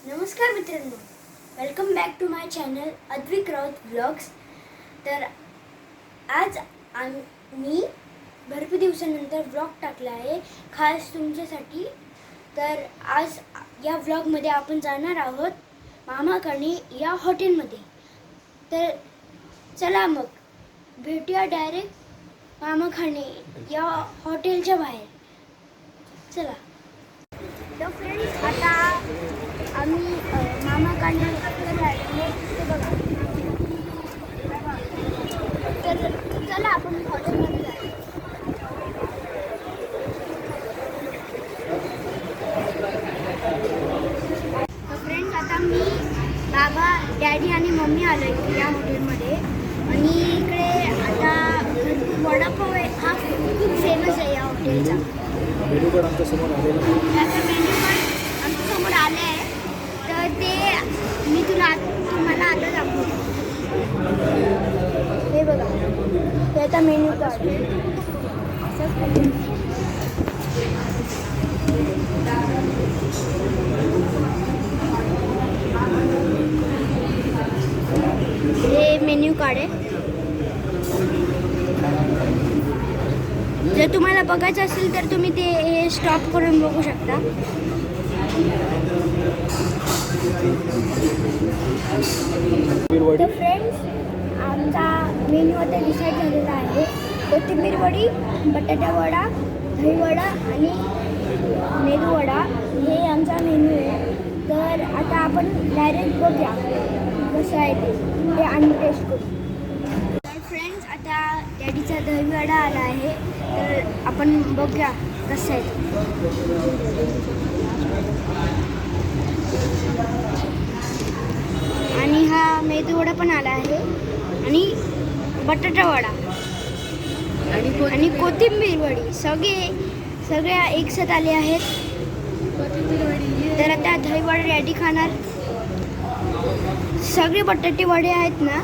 नमस्कार मित्रांनो, welcome back to my channel Advik Raut blogs. तर आज मी भरपूर दिवसानंतर ब्लॉग टाकला आहे खास तुमच्यासाठी. तर आज या ब्लॉगमध्ये आपण जाणार आहोत मामाकडे या हॉटेलमध्ये. तर चला मग भेटूया डायरेक्ट मामाखाणे या हॉटेलच्या बाहेर. चला. तर फ्रेंड्स, आता आम्ही मामाकडे बघा. तर चला आपण हॉटेलमध्ये जाऊ. तर फ्रेंड्स, आता मी बाबा, डॅडी आणि मम्मी आलो इकडे या हॉटेलमध्ये. आणि इकडे आता वडापाव आहे, हा खूप फेमस आहे या हॉटेलचा. मेनू कार्ड आमच्या समोर आलेलं आहे. त्याचं मेन्यू कार्ड आमच्या समोर आलं आहे. तर ते मी तुम्हाला आता दाखवतो. हे बघा, त्याचा मेन्यू कार्ड. हे मेन्यू कार्ड आहे. जर तुम्हाला बघायचं असेल तर तुम्ही ते हे स्टॉप करून बघू शकता. तर फ्रेंड्स, आमचा मेन्यू आता डिसाईड झालेला आहे. कोथिंबीर वडी, बटाटा वडा, दही वडा आणि मेदू वडा हे आमचा मेन्यू आहे. तर आता आपण डायरेक्ट बघूया कसं आहे ते आणि टेस्ट करू. तर फ्रेंड्स, आता डॅडीचा दही वडा आला आहे. तर आपण बघूया कसं आहे. आणि हा मेदू वडा पण आला आहे आणि बटाटा वडा आणि कोथिंबीर वडी सगळ्या एकसाथ आले आहेत. तर आता दही वडा डॅडी खाणार. सगळे बटाटे वडे आहेत ना,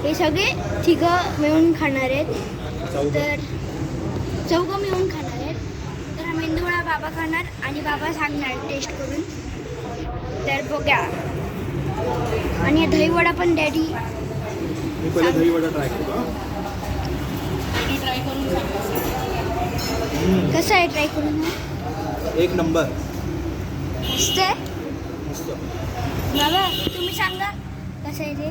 हे सगळे तिघं मिळून खाणार आहेत. तर चौघं मिळून खाणार आहेत. तर हा मेंदू वडा बाबा खाणार आणि बाबा सांगणार टेस्ट करून. तर बघा. आणि दही वडा पण डॅडी. मी पहिले दही वडा ट्राय करतो. कसं आहे ट्राय करून? एक नंबर. मस्त आहे. मस्त. बाबा तुम्ही सांगा कसं आहे ते.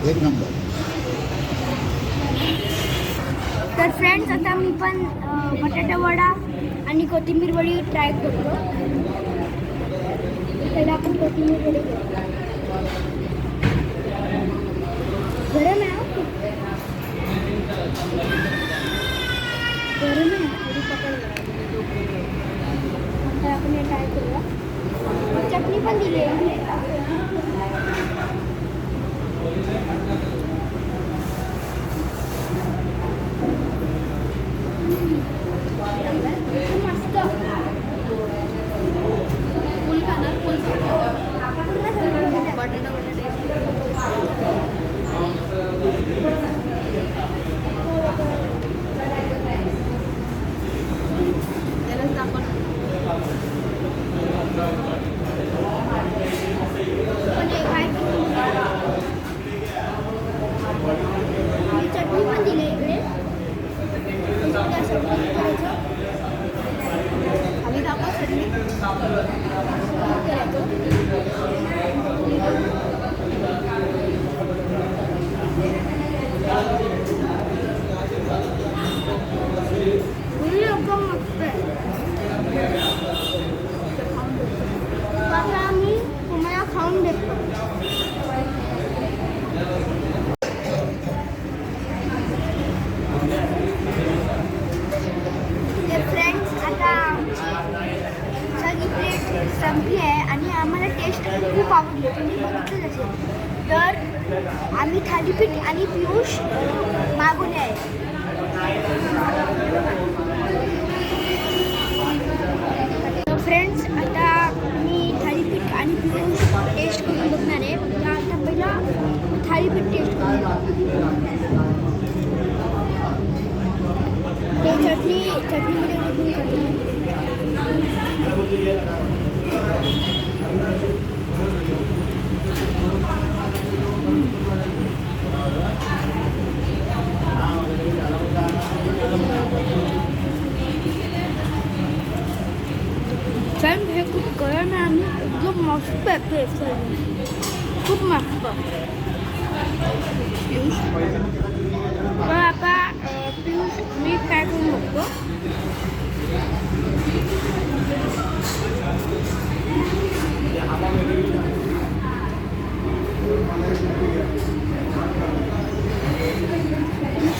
एक नंबर. तर फ्रेंड्स, आता मी पण बटाटा वडा आणि कोथिंबीर वडी ट्राय करतो. तर आपण कोथिंबीर वडी करू. गरम आहे हा खूप. गरम आहे, थोडी पकड. तर आपण हे ट्राय करूया. चटणी पण दिली आहे. मस्त. फुल खाणार, फुल बटाटा चटणी पण दिली इकडे. आम्ही दाखवा चटणी एकदम मस्त आहे. आता आम्ही तुम्हाला खाऊन देतो. फ्रेंड्स, आता सगळी प्लेट संपली आहे आणि आम्हाला टेस्ट खूप आवडली. तुम्ही बघितलं असेल. तर आम्ही थालीपीठ आणि पियुष मागवले आहे. तर फ्रेंड्स, आता मी थालीपीठ आणि पियुष टेस्ट करून बघणार आहे. आता पहिला थालीपीठ टेस्ट करून. ते चटणीमध्ये फ्रेंड हे खूप गरम आहे आणि एकदम मस्त आहे खूप मस्त. पियुष तर आता पियुष मी काय करून बघतो.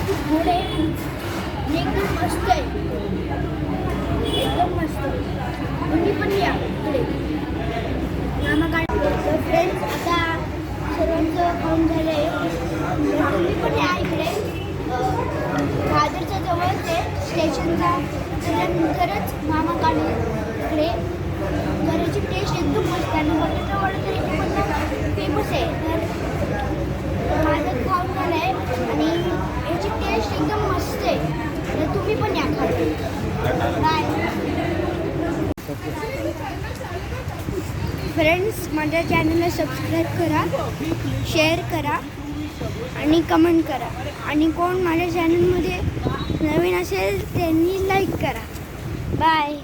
खूप गोड आहे आणि एकदम मस्त आहे, एकदम मस्त. तुम्ही पण या इकडे मामाकडे. फ्रेंड्स आता सर्वांचं खाऊन झालं आहे. तुम्ही पण या इकडे दादरच्या जवळच आहे स्टेशनचा. त्याच्यानंतरच मामाकडे इकडे घराची टेस्ट एकदम मस्त आहे आणि बटाटा वडा तर इथे पण फेमस आहे. तर माझं खाऊन झालं आहे आणि याची टेस्ट एकदम मस्त आहे. तर तुम्ही पण या खायला. बाय. फ्रेंड्स माझ्या चॅनलला सबस्क्राईब करा, शेअर करा आणि कमेंट करा. आणि कोण माझ्या चॅनलमध्ये नवीन असेल त्यांनी लाईक करा. बाय.